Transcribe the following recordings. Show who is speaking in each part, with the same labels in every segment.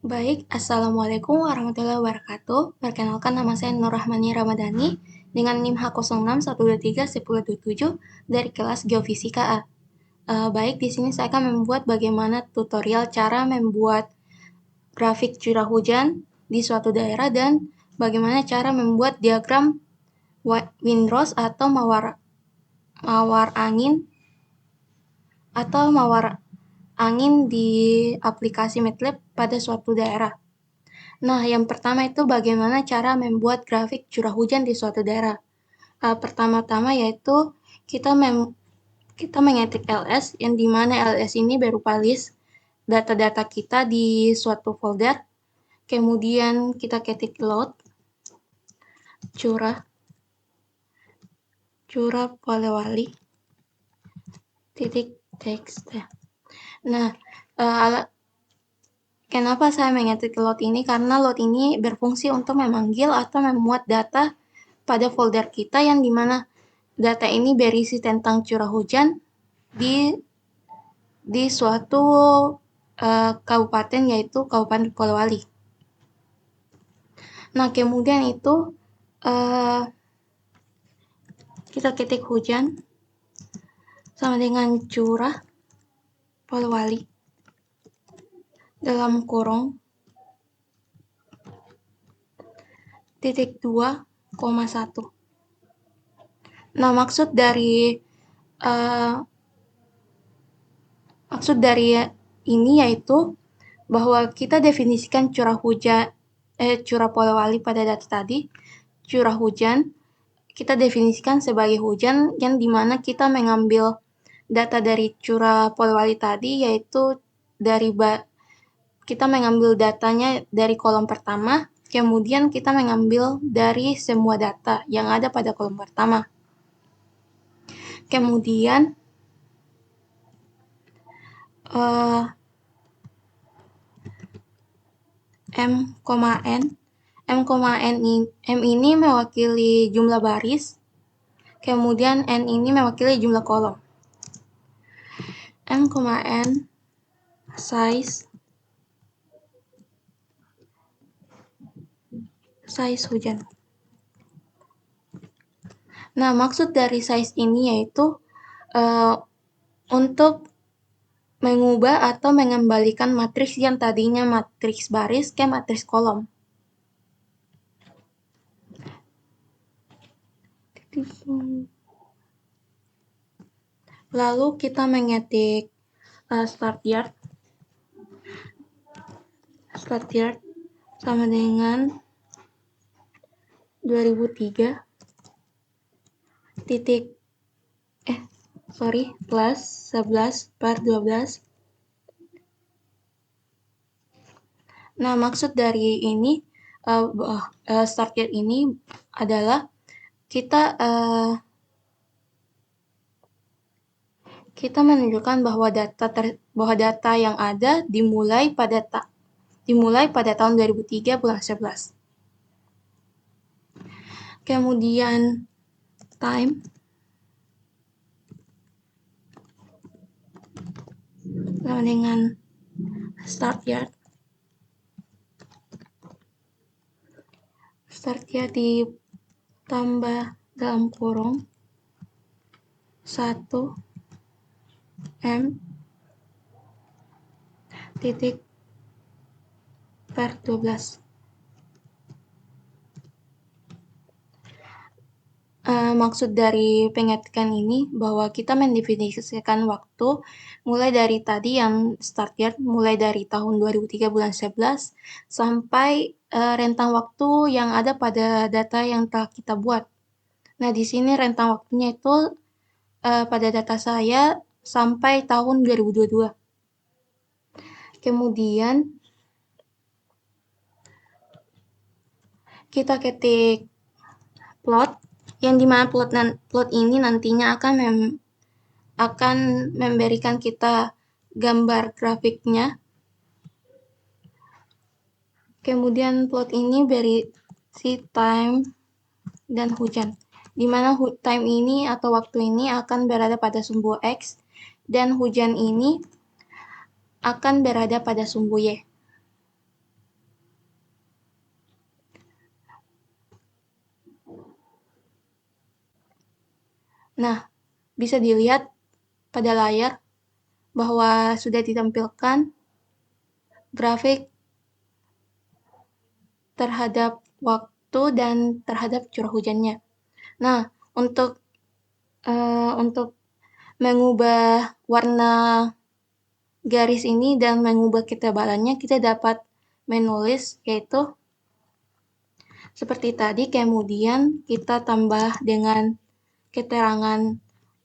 Speaker 1: Baik, Assalamualaikum warahmatullahi wabarakatuh. Perkenalkan nama saya Nur Rahmani Ramadhani dengan NIM H06123127 dari kelas Geofisika A. Baik, di sini saya akan membuat bagaimana tutorial cara membuat grafik curah hujan di suatu daerah dan bagaimana cara membuat diagram windrows atau mawar angin di aplikasi MATLAB pada suatu daerah. Nah, yang pertama itu bagaimana cara membuat grafik curah hujan di suatu daerah. Pertama-tama yaitu kita kita mengetik ls, yang dimana ls ini berupa list data-data kita di suatu folder. Kemudian kita ketik load curah Polewali titik txt. Nah, kenapa saya mengetik load ini? Karena load ini berfungsi untuk memanggil atau memuat data pada folder kita yang dimana data ini berisi tentang curah hujan di suatu kabupaten, yaitu Kabupaten Polewali. Nah, kemudian itu kita ketik hujan sama dengan curah Polewali dalam kurung titik 2,1. Nah, maksud dari ini yaitu bahwa kita definisikan curah Polewali pada data tadi. Curah hujan kita definisikan sebagai hujan yang dimana kita mengambil data dari curah Polewali tadi, yaitu kita mengambil datanya dari kolom pertama, kemudian kita mengambil dari semua data yang ada pada kolom pertama. Kemudian M ini mewakili jumlah baris, kemudian N ini mewakili jumlah kolom. M,N size hujan. Nah, maksud dari size ini yaitu untuk mengubah atau mengembalikan matriks yang tadinya matriks baris ke matriks kolom. Lalu kita mengetik start yard sama dengan 2003 plus 11/12. Nah, maksud dari ini start yard ini adalah kita menunjukkan bahwa data yang ada dimulai pada tahun 2003 bulan 11. Kemudian time sama dengan start yard ditambah dalam kurung 1 M titik per 12. Maksud dari pengetikan ini bahwa kita mendefinisikan waktu mulai dari tadi yang start yard, mulai dari tahun 2003 bulan 11 sampai rentang waktu yang ada pada data yang telah kita buat. Nah, di sini rentang waktunya itu pada data saya sampai tahun 2022. Kemudian kita ketik plot, yang dimana plot ini nantinya akan memberikan kita gambar grafiknya. Kemudian plot ini berisi time dan hujan, di mana time ini atau waktu ini akan berada pada sumbu X dan hujan ini akan berada pada sumbu Y. Nah, bisa dilihat pada layar bahwa sudah ditampilkan grafik terhadap waktu dan terhadap curah hujannya. Nah, untuk mengubah warna garis ini dan mengubah ketebalannya, kita dapat menulis yaitu seperti tadi, kemudian kita tambah dengan keterangan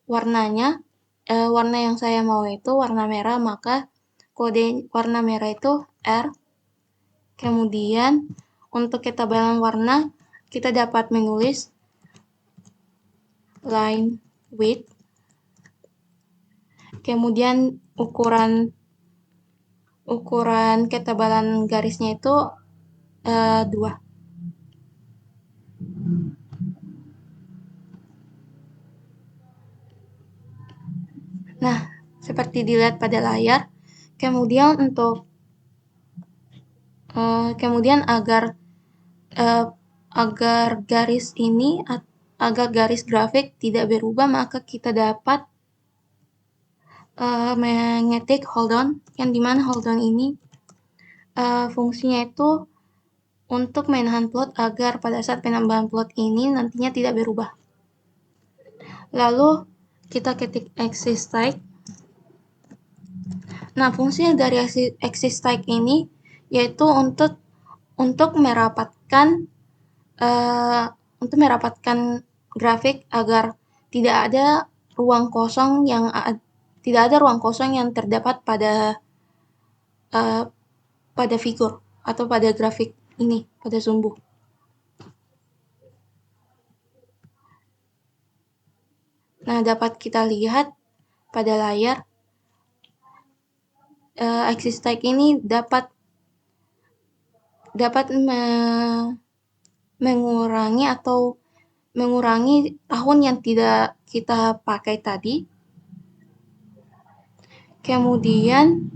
Speaker 1: warnanya. Warna yang saya mau itu warna merah, maka kode warna merah itu R. Kemudian untuk ketebalan warna, kita dapat menulis line width. Kemudian ukuran ketebalan garisnya itu 2. Nah, seperti dilihat pada layar. Kemudian kemudian agar garis grafik tidak berubah, maka kita dapat mengetik hold on, yang dimana hold on ini fungsinya itu untuk menahan plot agar pada saat penambahan plot ini nantinya tidak berubah. Lalu kita ketik axis type. Nah, fungsi dari axis type ini yaitu untuk merapatkan grafik agar tidak ada ruang kosong yang terdapat pada figur atau pada grafik ini, pada sumbu. Nah, dapat kita lihat pada layar axis type ini dapat mengurangi tahun yang tidak kita pakai tadi. Kemudian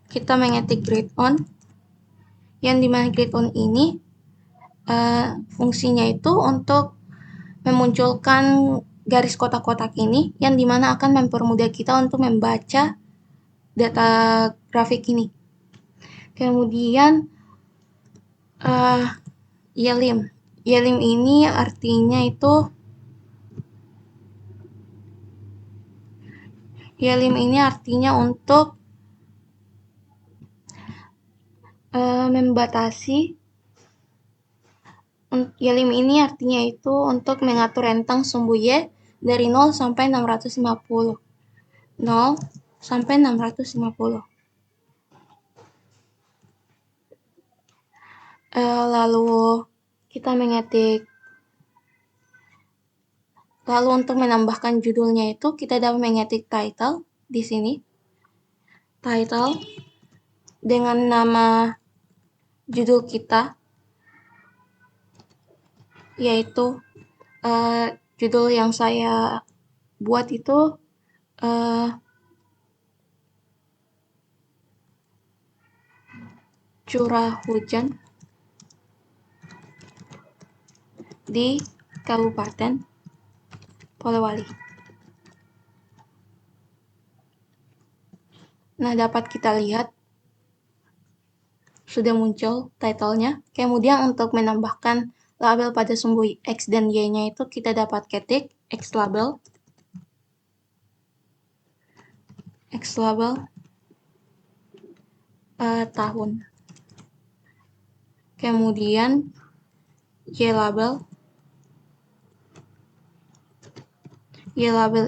Speaker 1: kita mengetik grade on, yang dimana grade on ini fungsinya itu untuk memunculkan garis kotak-kotak ini, yang dimana akan mempermudah kita untuk membaca data grafik ini. Kemudian yelim. Yelim ini artinya untuk membatasi. Yelim ini artinya itu untuk mengatur rentang sumbu Y dari 0 sampai 650. 0 sampai 650. Lalu kita mengetik. Lalu untuk menambahkan judulnya itu kita dapat mengetik title di sini. Title dengan nama judul kita, yaitu judul yang saya buat itu curah hujan di Kabupaten Polewali. Nah, dapat kita lihat sudah muncul title-nya. Kemudian untuk menambahkan label pada sumbu X dan Y-nya itu kita dapat ketik X label tahun. Kemudian Y label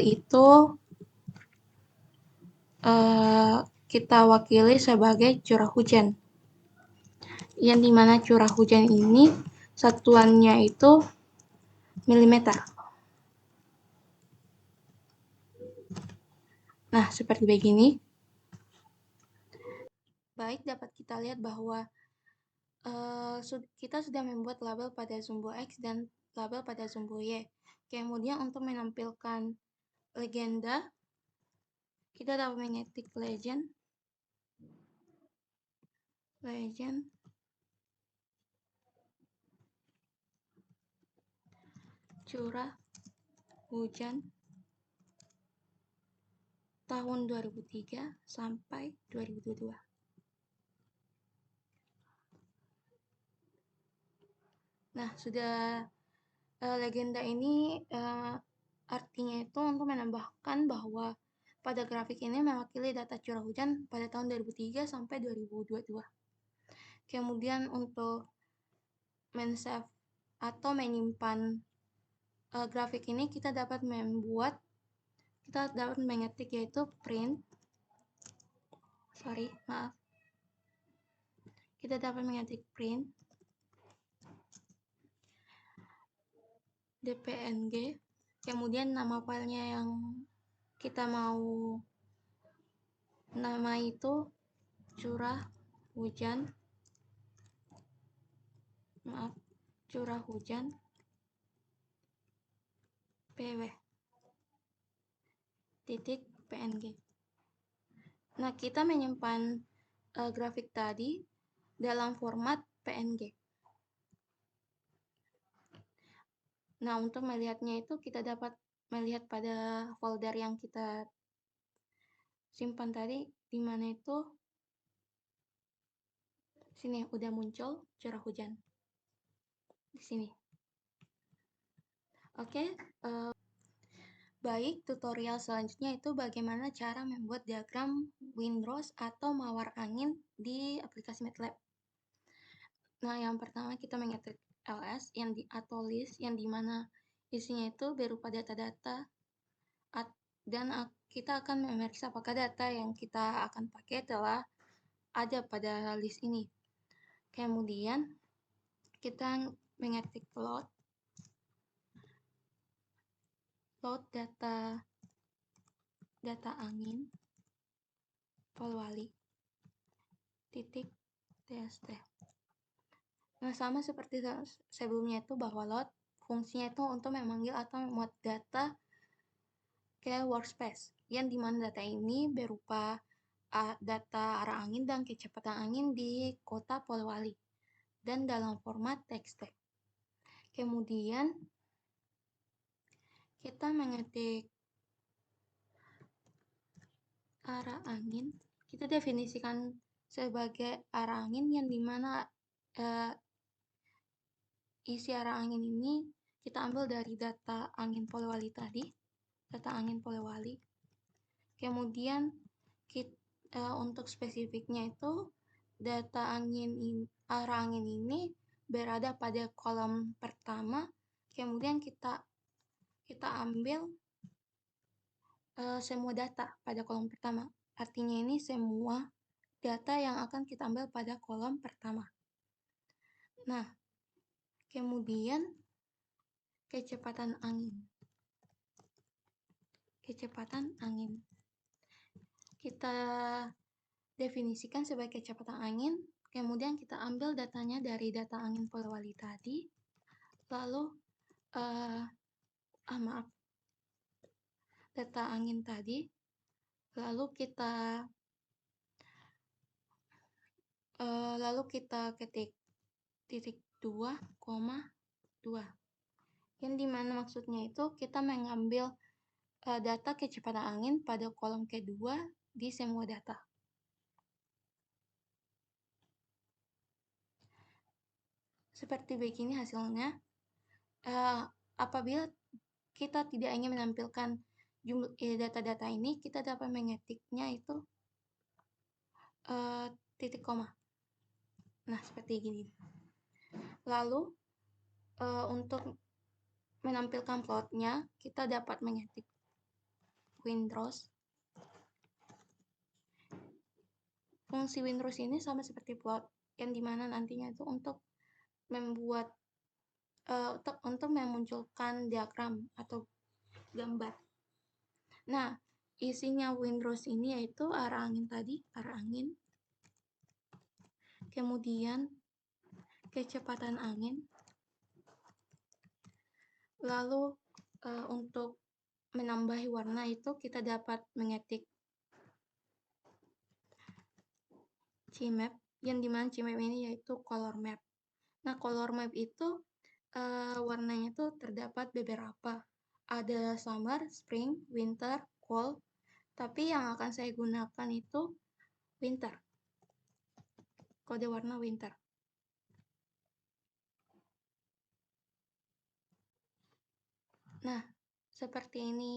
Speaker 1: itu kita wakili sebagai curah hujan, yang dimana curah hujan ini satuannya itu milimeter. Nah, seperti begini. Baik, dapat kita lihat bahwa kita sudah membuat label pada sumbu X dan label pada sumbu Y. Kemudian untuk menampilkan legenda, kita dapat mengetik legend. curah hujan tahun 2003 sampai 2022. Nah, sudah legenda ini artinya itu untuk menambahkan bahwa pada grafik ini mewakili data curah hujan pada tahun 2003 sampai 2022. Kemudian untuk men-save atau menyimpan grafik ini kita dapat mengetik yaitu kita dapat mengetik print dpng, kemudian nama filenya yang kita mau nama itu curah hujan pw .png. Nah, kita menyimpan grafik tadi dalam format PNG. Nah, untuk melihatnya itu kita dapat melihat pada folder yang kita simpan tadi, di mana itu sini udah muncul curah hujan di sini. Oke, baik, tutorial selanjutnya itu bagaimana cara membuat diagram windrows atau mawar angin di aplikasi MATLAB. Nah, yang pertama kita mengetik ls atau list yang dimana isinya itu berupa data-data dan kita akan memeriksa apakah data yang kita akan pakai telah ada pada list ini. Kemudian kita mengetik load data angin Polwali .txt. Nah, sama seperti sebelumnya itu bahwa load fungsinya itu untuk memanggil atau memuat data ke workspace, yang dimana data ini berupa data arah angin dan kecepatan angin di kota Polewali dan dalam format txt. Kemudian kita mengetik arah angin, kita definisikan sebagai arah angin yang dimana isi arah angin ini kita ambil dari data angin Polewali tadi, data angin Polewali. Kemudian untuk spesifiknya itu data arah angin ini berada pada kolom pertama. Kemudian kita ambil semua data pada kolom pertama. Artinya ini semua data yang akan kita ambil pada kolom pertama. Nah, kemudian kecepatan angin. Kita definisikan sebagai kecepatan angin, kemudian kita ambil datanya dari data angin Polewali tadi, lalu data angin tadi, lalu kita ketik titik 2,2, yang dimana maksudnya itu kita mengambil data kecepatan angin pada kolom kedua di semua data. Seperti begini hasilnya. Apabila kita tidak ingin menampilkan data-data ini, kita dapat mengetiknya itu titik koma. Nah, seperti gini. Lalu untuk menampilkan plotnya, kita dapat mengetik windrows. Fungsi windrows ini sama seperti plot, yang dimana nantinya itu untuk untuk memunculkan diagram atau gambar. Nah, isinya windrows ini yaitu arah angin tadi, arah angin. Kemudian kecepatan angin. Lalu untuk menambahi warna itu kita dapat mengetik CMap, yang dimana CMap ini yaitu color map. Nah, color map itu Warnanya itu terdapat beberapa. Ada summer, spring, winter, fall. Tapi yang akan saya gunakan itu winter. Kode warna winter. Nah, seperti ini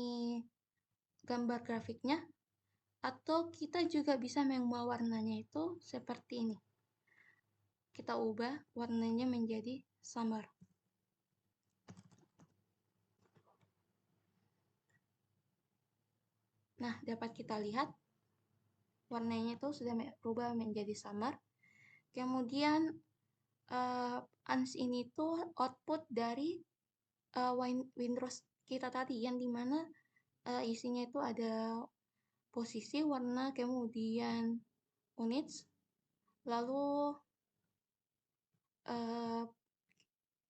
Speaker 1: gambar grafiknya. Atau kita juga bisa mengubah warnanya itu seperti ini. Kita ubah warnanya menjadi summer. Nah, dapat kita lihat warnanya itu sudah berubah menjadi summer. Kemudian ans ini tuh output dari Windows kita tadi, yang dimana isinya itu ada posisi, warna, kemudian units, lalu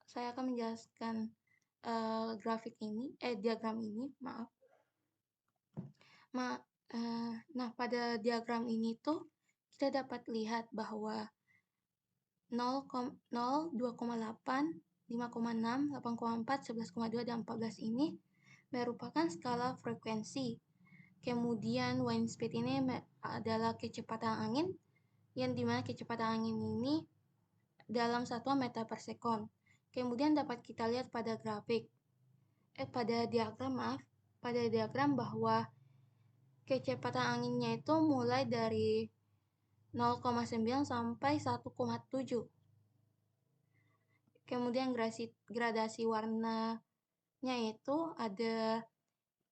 Speaker 1: saya akan menjelaskan diagram ini, maaf. Nah, pada diagram ini tuh kita dapat lihat bahwa 0, 2,8, 5,6, 8,4, 11,2, dan 14 ini merupakan skala frekuensi. Kemudian wind speed ini adalah kecepatan angin, yang dimana kecepatan angin ini dalam satuan meter per sekon. Kemudian dapat kita lihat pada pada diagram bahwa kecepatan anginnya itu mulai dari 0,9 sampai 1,7. Kemudian gradasi warnanya itu ada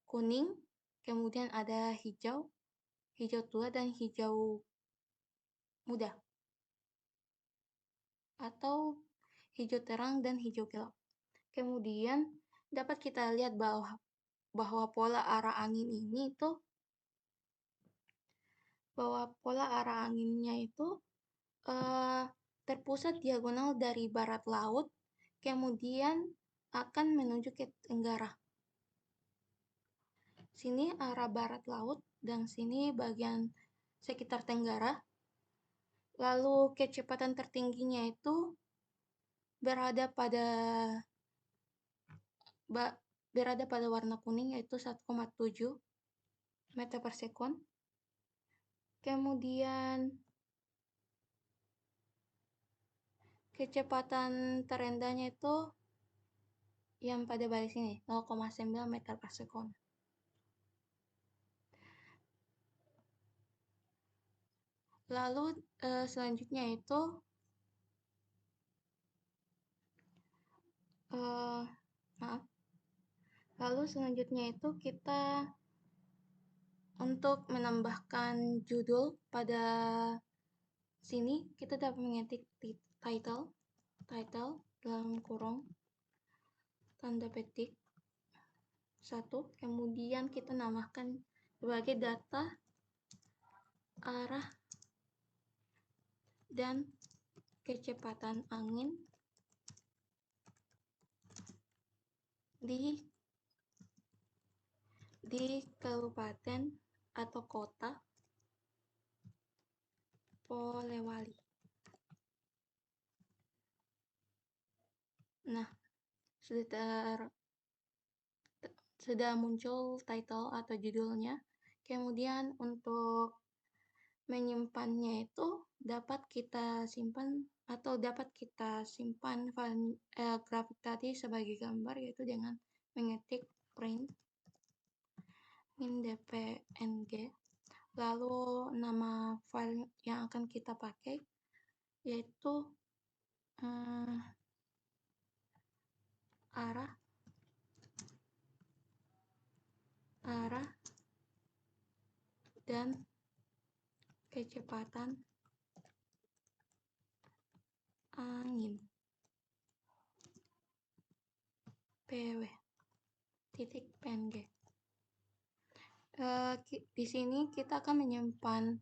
Speaker 1: kuning, kemudian ada hijau, hijau tua, dan hijau muda. Atau hijau terang dan hijau gelap. Kemudian dapat kita lihat bahwa pola arah angin ini itu anginnya itu terpusat diagonal dari barat laut, kemudian akan menuju ke tenggara. Sini arah barat laut, dan sini bagian sekitar tenggara. Lalu kecepatan tertingginya itu berada pada warna kuning, yaitu 1,7 meter per sekon. Kemudian kecepatan terendahnya itu yang pada baris ini, 0,9 meter per sekon. Lalu selanjutnya itu kita untuk menambahkan judul pada sini, kita dapat mengetik title dalam kurung tanda petik 1, kemudian kita namakan sebagai data arah dan kecepatan angin di kabupaten atau kota Polewali. Nah, sudah muncul title atau judulnya. Kemudian untuk menyimpannya itu dapat kita simpan grafik tadi sebagai gambar, yaitu dengan mengetik print min.dpng. Lalu nama file yang akan kita pakai yaitu arah dan kecepatan angin pw.png. Di sini kita akan menyimpan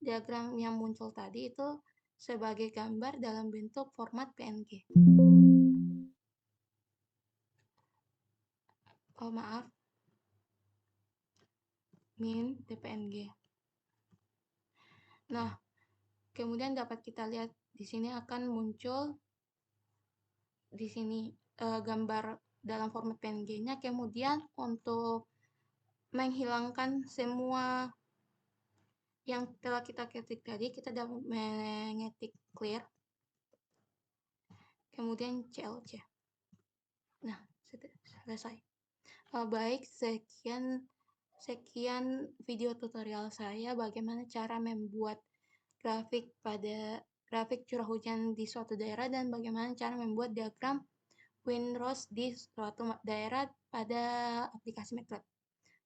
Speaker 1: diagram yang muncul tadi itu sebagai gambar dalam bentuk format PNG. min.dpng. Nah, Kemudian dapat kita lihat di sini akan muncul di sini gambar dalam format PNG-nya. Kemudian untuk menghilangkan semua yang telah kita ketik tadi, kita dapat mengetik clear, kemudian CLC. Nah, selesai. Baik, sekian video tutorial saya bagaimana cara membuat grafik curah hujan di suatu daerah dan bagaimana cara membuat diagram windrows di suatu daerah pada aplikasi MATLAB.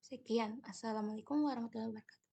Speaker 1: Sekian. Assalamualaikum warahmatullahi wabarakatuh.